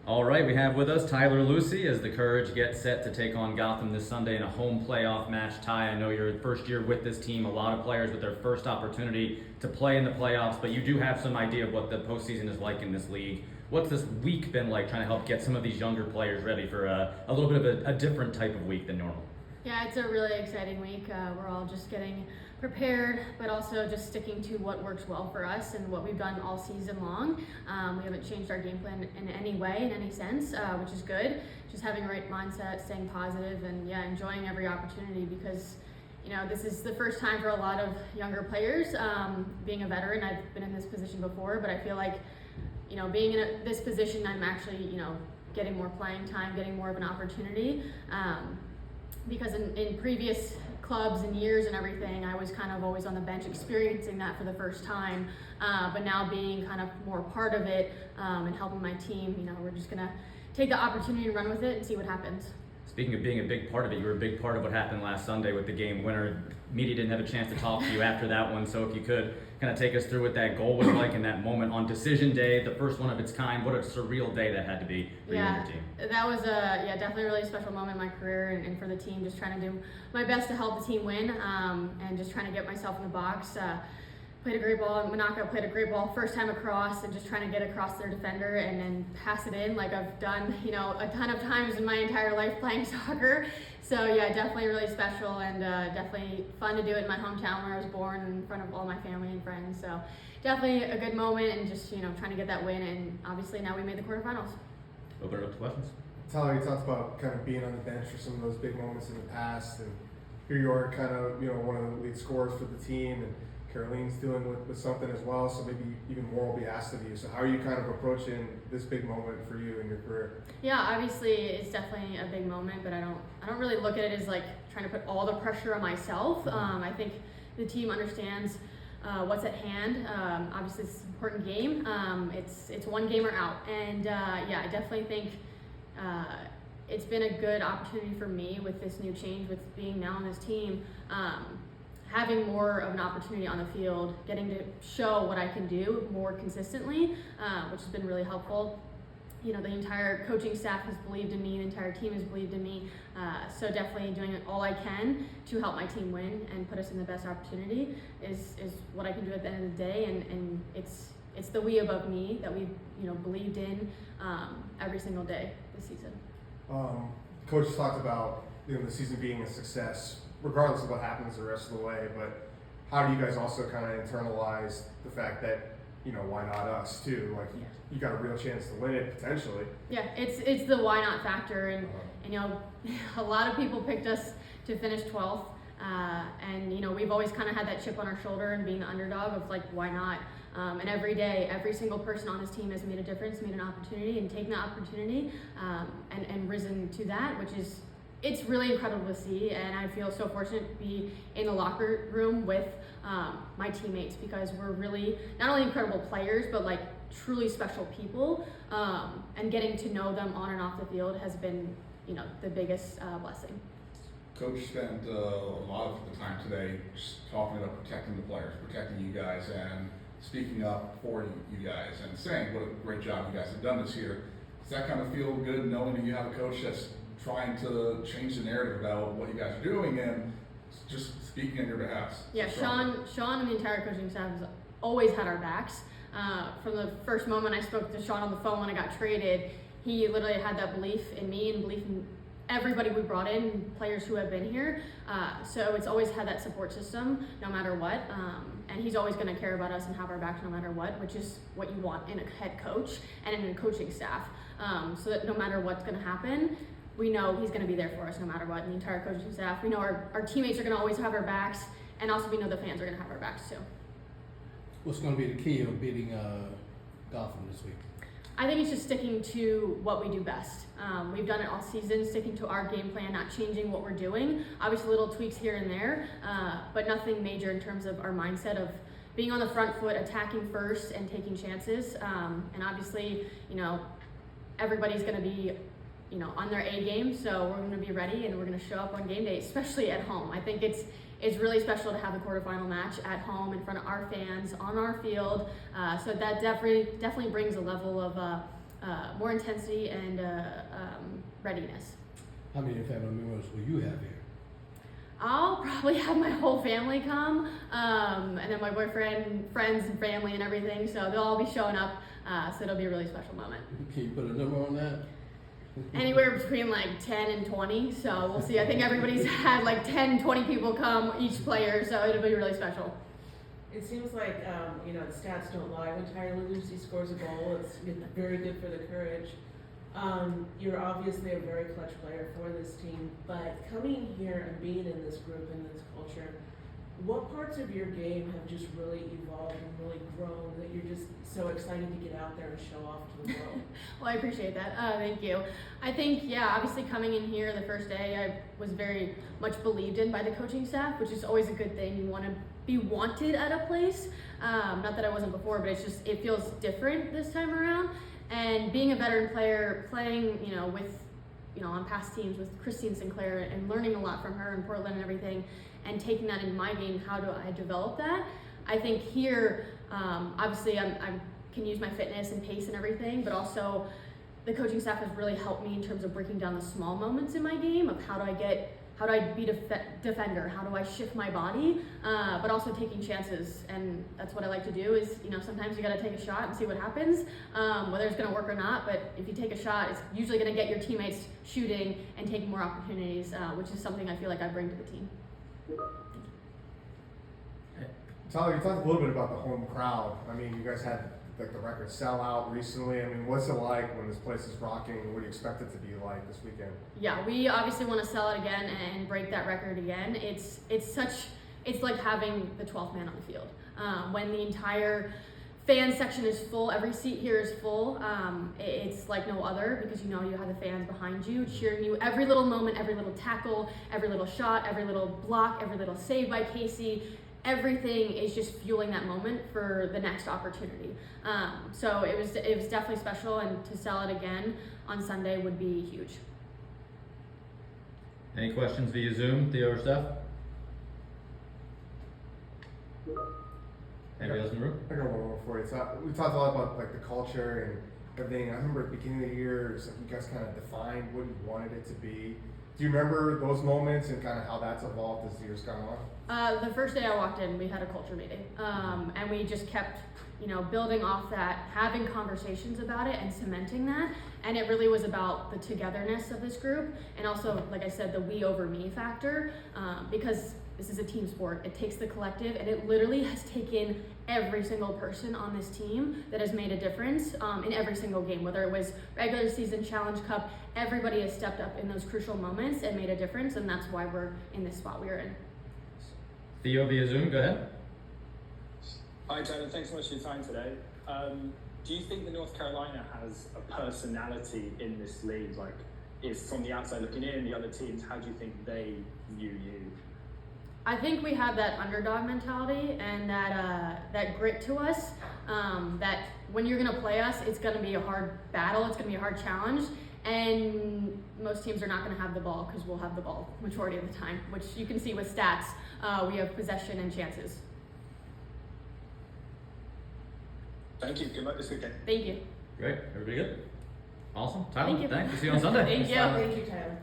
All right, we have with us Tyler Lussi as the Courage get set to take on Gotham this Sunday in a home playoff match. Ty, I know you're first year with this team, a lot of players with their first opportunity to play in the playoffs, but you do have some idea of what the postseason is like in this league. What's this week been like trying to help get some of these younger players ready for a little bit of a different type of week than normal? Yeah, it's a really exciting week. We're all just getting prepared, but also just sticking to what works well for us and what we've done all season long. We haven't changed our game plan in any way, in any sense, which is good. Just having the right mindset, staying positive, and enjoying every opportunity because this is the first time for a lot of younger players. Being a veteran, I've been in this position before, but I feel like being in this position, I'm actually getting more playing time, getting more of an opportunity. Because in previous clubs and years and everything, I was kind of always on the bench experiencing that for the first time. But now being kind of more part of it and helping my team, we're just going to take the opportunity and run with it and see what happens. Speaking of being a big part of it, you were a big part of what happened last Sunday with the game winner. Media didn't have a chance to talk to you after that one, so if you could kind of take us through what that goal was like in that moment on decision day, the first one of its kind. What a surreal day that had to be for you and your team. That was definitely a really special moment in my career and for the team, just trying to do my best to help the team win and just trying to get myself in the box. Played a great ball. Monaco played a great ball first time across and just trying to get across their defender and then pass it in like I've done, a ton of times in my entire life playing soccer. So definitely really special and definitely fun to do it in my hometown where I was born in front of all my family and friends. So definitely a good moment and just, trying to get that win. And obviously now we made the quarterfinals. Open it up to questions. Tyler, you talked about kind of being on the bench for some of those big moments in the past, and here you are kind of, one of the lead scorers for the team, and Caroline's dealing with something as well, so maybe even more will be asked of you. So how are you kind of approaching this big moment for you in your career? Yeah, obviously it's definitely a big moment, but I don't really look at it as like trying to put all the pressure on myself. I think the team understands what's at hand. Obviously it's an important game. It's one game or out, and I definitely think it's been a good opportunity for me with this new change, with being now on this team. Having more of an opportunity on the field, getting to show what I can do more consistently, which has been really helpful. The entire coaching staff has believed in me, the entire team has believed in me, so definitely doing all I can to help my team win and put us in the best opportunity is what I can do at the end of the day, and it's the we above me that we've believed in every single day this season. Coach talked about the season being a success regardless of what happens the rest of the way, but how do you guys also kind of internalize the fact that why not us too? Like you got a real chance to win it potentially. Yeah, it's the why not factor, and a lot of people picked us to finish 12th, and we've always kind of had that chip on our shoulder and being the underdog of like why not. And every day, every single person on this team has made a difference, made an opportunity, and taken the opportunity and risen to that, it's really incredible to see, and I feel so fortunate to be in the locker room with my teammates because we're really not only incredible players, but like truly special people, and getting to know them on and off the field has been, the biggest blessing. Coach spent a lot of the time today just talking about protecting the players, protecting you guys, and speaking up for you guys, and saying what a great job you guys have done this year. Does that kind of feel good knowing that you have a coach that's trying to change the narrative about what you guys are doing and just speaking on your behalf? Yeah, Sean and the entire coaching staff has always had our backs. From the first moment I spoke to Sean on the phone when I got traded, he literally had that belief in me and belief in everybody we brought in, players who have been here. So it's always had that support system no matter what. And he's always going to care about us and have our backs no matter what, which is what you want in a head coach and in a coaching staff. So that no matter what's going to happen, we know he's going to be there for us no matter what. And the entire coaching staff, we know our teammates are going to always have our backs, and also we know the fans are going to have our backs too. What's going to be the key of beating Gotham this week? I think it's just sticking to what we do best. We've done it all season, sticking to our game plan, not changing what we're doing. Obviously little tweaks here and there, but nothing major in terms of our mindset of being on the front foot, attacking first and taking chances. And obviously, everybody's going to be on their A game, so we're going to be ready and we're going to show up on game day, especially at home. I think it's really special to have the quarterfinal match at home in front of our fans on our field. So that definitely brings a level of more intensity and readiness. How many family members will you have here? I'll probably have my whole family come, and then my boyfriend, friends, and family, and everything. So they'll all be showing up. So it'll be a really special moment. Can you put a number on that? Anywhere between like 10 and 20. So we'll see. I think everybody's had like 10, 20 people come, each player. So it'll be really special. It seems like, the stats don't lie. When Tyler Lussi scores a goal, it's very good for the Courage. You're obviously a very clutch player for this team, but coming here and being in this group and this culture, what parts of your game have just really evolved and really grown that you're just so excited to get out there and show off to the world? Well, I appreciate that. Thank you. I think, obviously coming in here the first day, I was very much believed in by the coaching staff, which is always a good thing. You want to be wanted at a place. Not that I wasn't before, but it feels different this time around. And being a veteran player, playing, with, on past teams with Christine Sinclair and learning a lot from her in Portland and everything, and taking that into my game, how do I develop that? I think here, obviously I can use my fitness and pace and everything, but also the coaching staff has really helped me in terms of breaking down the small moments in my game of how do I be defender, how do I shift my body, but also taking chances. And that's what I like to do is, sometimes you gotta take a shot and see what happens, whether it's gonna work or not, but if you take a shot, it's usually gonna get your teammates shooting and taking more opportunities, which is something I feel like I bring to the team. Tyler, you talked a little bit about the home crowd. I mean, you guys had like the record sellout recently. I mean, what's it like when this place is rocking? What do you expect it to be like this weekend? Yeah, we obviously want to sell it again and break that record again. It's like having the 12th man on the field. When the entire fan section is full, every seat here is full. It's like no other because you have the fans behind you cheering you every little moment, every little tackle, every little shot, every little block, every little save by Casey. Everything is just fueling that moment for the next opportunity. So it was definitely special, and to sell it again on Sunday would be huge. Any questions via Zoom, Theo or Steph? Anybody else in the room? I got one more for you. We talked a lot about like the culture and everything. I remember at the beginning of the year, it's like you guys kind of defined what you wanted it to be. Do you remember those moments and kind of how that's evolved as the years gone on? The first day I walked in, we had a culture meeting, and we just kept, building off that, having conversations about it and cementing that. And it really was about the togetherness of this group, and also, like I said, the we over me factor, because this is a team sport. It takes the collective, and it literally has taken every single person on this team that has made a difference in every single game, whether it was regular season, Challenge Cup. Everybody has stepped up in those crucial moments and made a difference, and that's why we're in this spot we're in. Theo via Zoom, go ahead. Hi, Tyler. Thanks so much for your time today. Do you think that North Carolina has a personality in this league? Like, if from the outside looking in, the other teams, how do you think they view you? I think we have that underdog mentality and that grit to us, that when you're gonna play us, it's gonna be a hard battle, it's gonna be a hard challenge, and most teams are not gonna have the ball because we'll have the ball majority of the time, which you can see with stats. We have possession and chances. Thank you. Good luck this weekend. Thank you. Great. Everybody good? Awesome. Tyler, Thank you. thanks. We'll see you on Sunday. Thank you. Thank you, Tyler.